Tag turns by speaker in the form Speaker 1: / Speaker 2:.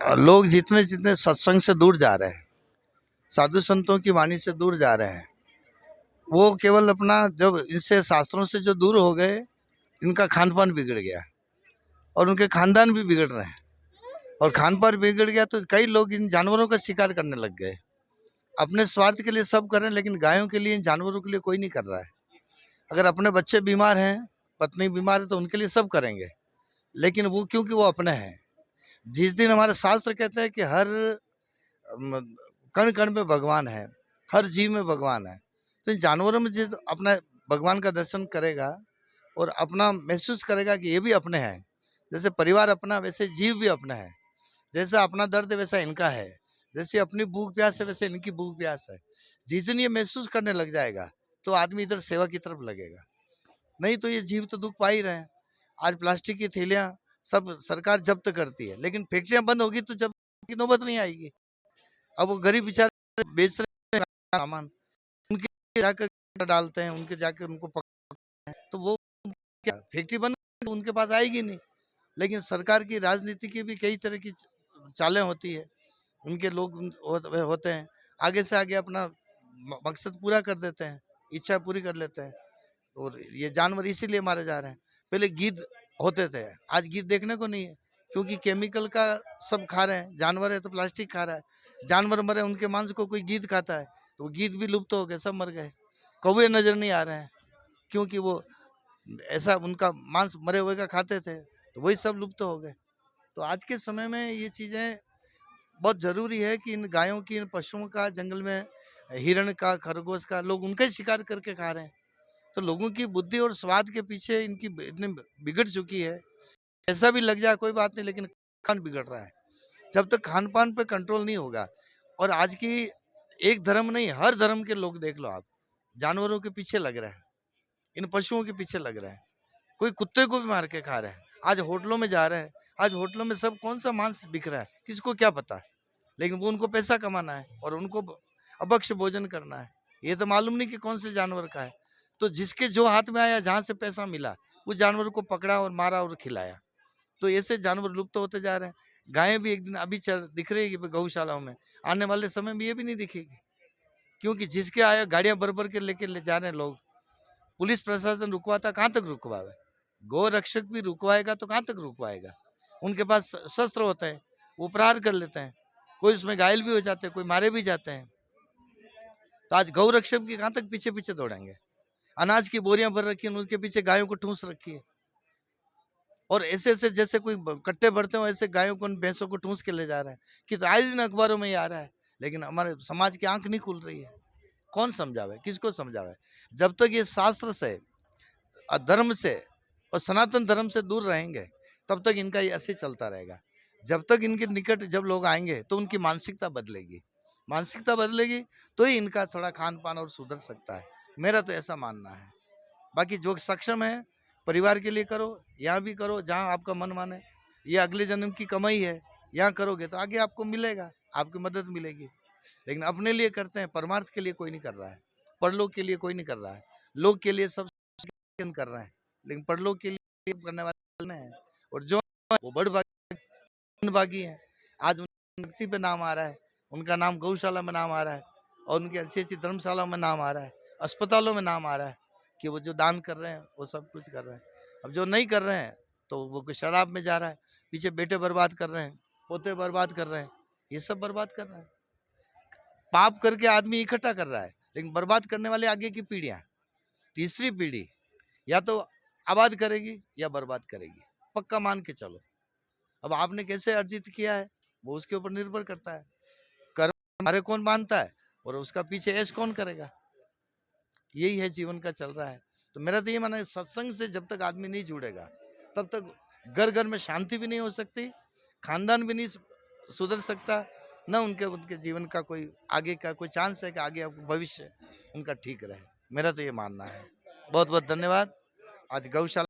Speaker 1: लोग जितने जितने सत्संग से दूर जा रहे हैं, साधु संतों की वाणी से दूर जा रहे हैं, वो केवल अपना जब इनसे शास्त्रों से जो दूर हो गए, इनका खान पान बिगड़ गया और उनके खानदान भी बिगड़ रहे हैं। और खान पान बिगड़ गया तो कई लोग इन जानवरों का शिकार करने लग गए। अपने स्वार्थ के लिए सब कर रहे हैं, लेकिन गायों के लिए, इन जानवरों के लिए कोई नहीं कर रहा है। अगर अपने बच्चे बीमार हैं, पत्नी बीमार है, तो उनके लिए सब करेंगे, लेकिन वो क्योंकि वो अपने हैं। जिस दिन हमारे शास्त्र कहते हैं कि हर कण कण में भगवान है, हर जीव में भगवान है, तो इन जानवरों में जिस अपना भगवान का दर्शन करेगा और अपना महसूस करेगा कि ये भी अपने हैं। जैसे परिवार अपना, वैसे जीव भी अपना है। जैसा अपना दर्द है वैसा इनका है, जैसे अपनी भूख प्यास है वैसे इनकी भूख प्यास है। जिस दिन ये महसूस करने लग जाएगा तो आदमी इधर सेवा की तरफ लगेगा। नहीं तो ये जीव तो दुख पा ही रहे हैं। आज प्लास्टिक की थैलियां सब सरकार जब्त करती है, लेकिन फैक्ट्रियां बंद होगी तो जब्त की नौबत नहीं आएगी। अब वो गरीब बेचारे बेच रहे हैं सामान, उनके जाकर डालते हैं, उनके जाकर उनको पकड़ते हैं, तो वो क्या फैक्ट्री बंद तो उनके पास आएगी नहीं। लेकिन सरकार की राजनीति की भी कई तरह की चालें होती है। उनके लोग होते हैं, आगे से आगे अपना मकसद पूरा कर देते हैं, इच्छा पूरी कर लेते हैं। और ये जानवर इसीलिए मारे जा रहे हैं। पहले गिद्ध होते थे, आज गिद्ध देखने को नहीं है, क्योंकि केमिकल का सब खा रहे हैं। जानवर है तो प्लास्टिक खा रहा है, जानवर मरे उनके मांस को कोई गिद्ध खाता है, तो गिद्ध भी लुप्त हो गए, सब मर गए। कौवे नजर नहीं आ रहे हैं, क्योंकि वो ऐसा उनका मांस मरे हुए का खाते थे, तो वही सब लुप्त हो गए। तो आज के समय में ये चीज़ें बहुत ज़रूरी है कि इन गायों की, इन पशुओं का, जंगल में हिरण का, खरगोश का, लोग उनका ही शिकार करके खा रहे हैं। तो लोगों की बुद्धि और स्वाद के पीछे इनकी इतनी बिगड़ चुकी है। ऐसा भी लग जाए कोई बात नहीं, लेकिन खान बिगड़ रहा है। जब तक खान पान पे कंट्रोल नहीं होगा, और आज की एक धर्म नहीं, हर धर्म के लोग देख लो आप, जानवरों के पीछे लग रहे हैं, इन पशुओं के पीछे लग रहे हैं। कोई कुत्ते को भी मार के खा रहे हैं। आज होटलों में जा रहे हैं, आज होटलों में सब कौन सा मांस बिक रहा है किसको क्या पता, लेकिन वो उनको पैसा कमाना है और उनको अभक्ष्य भोजन करना है। ये तो मालूम नहीं कि कौन से जानवर का है। तो जिसके जो हाथ में आया, जहाँ से पैसा मिला, उस जानवर को पकड़ा और मारा और खिलाया। तो ऐसे जानवर लुप्त होते जा रहे हैं। गायें भी एक दिन अभी दिख रही है गौशालाओं में, आने वाले समय में ये भी नहीं दिखेगी, क्योंकि जिसके आया गाड़ियां भर भर के लेके ले जा रहे हैं लोग। पुलिस प्रशासन रुकवाता, कहाँ तक रुकवावे? गौ रक्षक भी रुकवाएगा तो कहाँ तक रुकवाएगा? उनके पास शस्त्र होते हैं, वो प्रहार कर लेते हैं, कोई उसमें घायल भी हो जाते हैं, कोई मारे भी जाते हैं। तो आज गौ रक्षक की कहाँ तक पीछे पीछे दौड़ेंगे? अनाज की बोरियां भर रखी है, उनके पीछे गायों को ठूंस रखी है, और ऐसे ऐसे जैसे कोई कट्टे भरते हो, ऐसे गायों को, भैंसों को ठूंस के ले जा रहा है। कि तो आए दिन अखबारों में ही आ रहा है, लेकिन हमारे समाज की आंख नहीं खुल रही है। कौन समझावे, किसको समझावे? जब तक ये शास्त्र से, धर्म से और सनातन धर्म से दूर रहेंगे, तब तक इनका ये ऐसे चलता रहेगा। जब तक इनके निकट जब लोग आएंगे तो उनकी मानसिकता बदलेगी, मानसिकता बदलेगी तो ही इनका थोड़ा खान पान और सुधर सकता है। मेरा तो ऐसा मानना है। बाकी जो सक्षम है, परिवार के लिए करो, यहाँ भी करो जहाँ आपका मन माने। ये अगले जन्म की कमाई है, यहाँ करोगे तो आगे आपको मिलेगा, आपकी मदद मिलेगी। लेकिन अपने लिए करते हैं, परमार्थ के लिए कोई नहीं कर रहा है, परलोक के लिए कोई नहीं कर रहा है। लोग के लिए सब कर रहे हैं, लेकिन परलोक के लिए करने वाले हैं। और जो वो भागी हैं, आज उनकी व्यक्ति पे नाम आ रहा है, उनका नाम गौशाला में नाम आ रहा है, और उनकी अच्छी अच्छी धर्मशालाओं में नाम आ रहा है, अस्पतालों में नाम आ रहा है कि वो जो दान कर रहे हैं वो सब कुछ कर रहे हैं। अब जो नहीं कर रहे हैं तो वो कोई शराब में जा रहा है, पीछे बेटे बर्बाद कर रहे हैं, पोते बर्बाद कर रहे हैं, ये सब बर्बाद कर रहे हैं। पाप करके आदमी इकट्ठा कर रहा है, लेकिन बर्बाद करने वाले आगे की पीढ़ियां, तीसरी पीढ़ी या तो आबाद करेगी या बर्बाद करेगी, पक्का मान के चलो। अब आपने कैसे अर्जित किया है वो उसके ऊपर निर्भर करता है। कर्म हमारे कौन मानता है और उसका पीछे ऐश कौन करेगा? यही है जीवन का चल रहा है। तो मेरा तो ये मानना है, सत्संग से जब तक आदमी नहीं जुड़ेगा, तब तक घर घर में शांति भी नहीं हो सकती, खानदान भी नहीं सुधर सकता, न उनके उनके जीवन का कोई आगे का कोई चांस है कि आगे भविष्य उनका ठीक रहे। मेरा तो ये मानना है। बहुत बहुत धन्यवाद। आज गौशाला